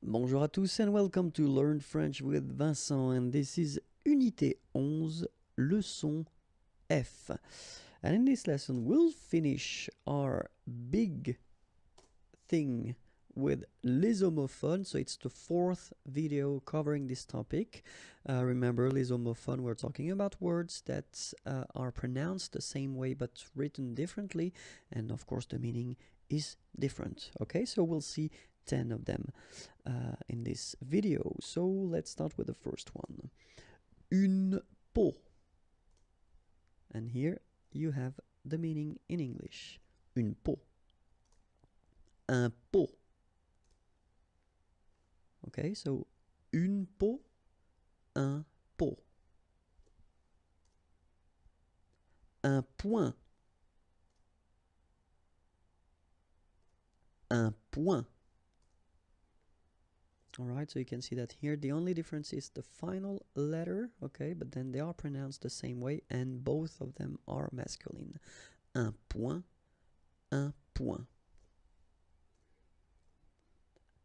Bonjour à tous and welcome to Learn French with Vincent, and this is Unité 11, leçon F. And in this lesson we'll finish our big thing with les homophones, so it's the fourth video covering this topic. Remember, les homophones, we're talking about words that are pronounced the same way but written differently, and of course the meaning is different. Okay, so we'll see 10 of them in this video. So let's start with the first one. Une peau. And here you have the meaning in English. Une peau. Un pot. Okay, so une peau, un pot. Un point. Un point. Alright, so you can see that here the only difference is the final letter, okay, but then they are pronounced the same way and both of them are masculine. Un point, un point.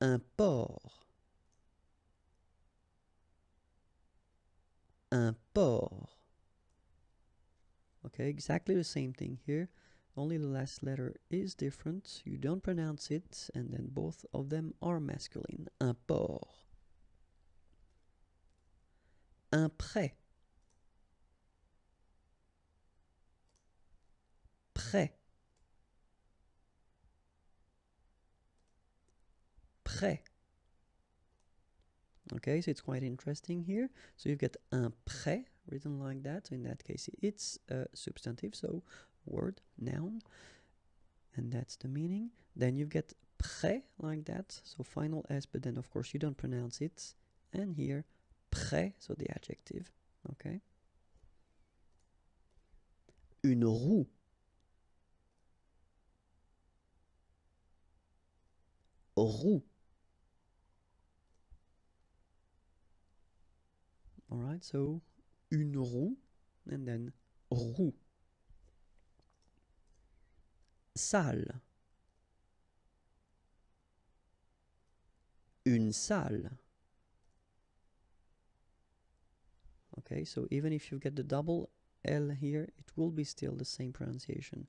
Un port. Un port. Okay, exactly the same thing here. Only the last letter is different. You don't pronounce it, and then both of them are masculine. Un port. Un prêt. Prêt. Prêt. Okay, so it's quite interesting here. So you've got un prêt written like that. So in that case, it's a substantive, so word, noun, and that's the meaning. Then you've got prêt like that, so final S, but then of course you don't pronounce it. And here, prêt, so the adjective. Okay. Une roue. Roue. All right, so une roue, and then roue. Salle. Une salle. Okay, so even if you get the double L here, it will be still the same pronunciation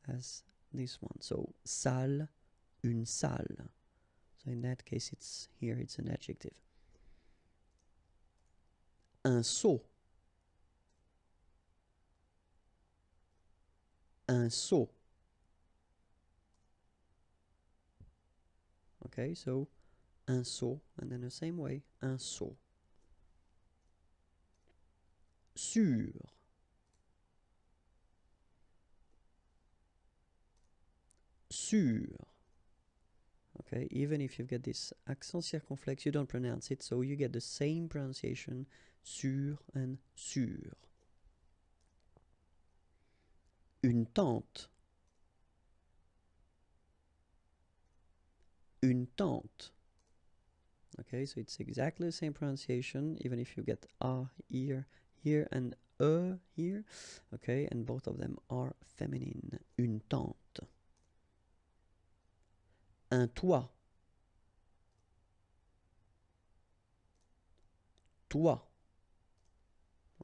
as this one. So salle, une salle. So in that case, it's here, it's an adjective. Un seau. Un seau. Okay, so un seau, and then the same way, un seau. Sûr. Sûr. Okay, even if you get this accent circonflexe, you don't pronounce it, so you get the same pronunciation, sûr and sûr. Une tente. Une tente. Okay, so it's exactly the same pronunciation, even if you get a here and here. Okay, and both of them are feminine. Une tente. Un toit. Toi.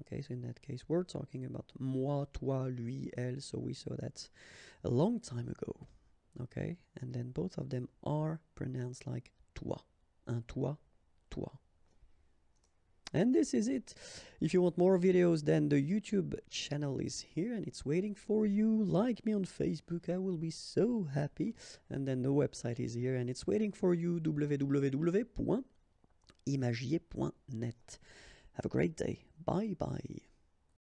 Okay, so in that case, we're talking about moi, toi, lui, elle, so we saw that a long time ago. Okay, and then both of them are pronounced like toi. Un toit, toi. And this is it. If you want more videos, then the YouTube channel is here and it's waiting for you. Like me on Facebook, I will be so happy. And then the website is here and it's waiting for you, www.imagier.net. Have a great day. Bye bye.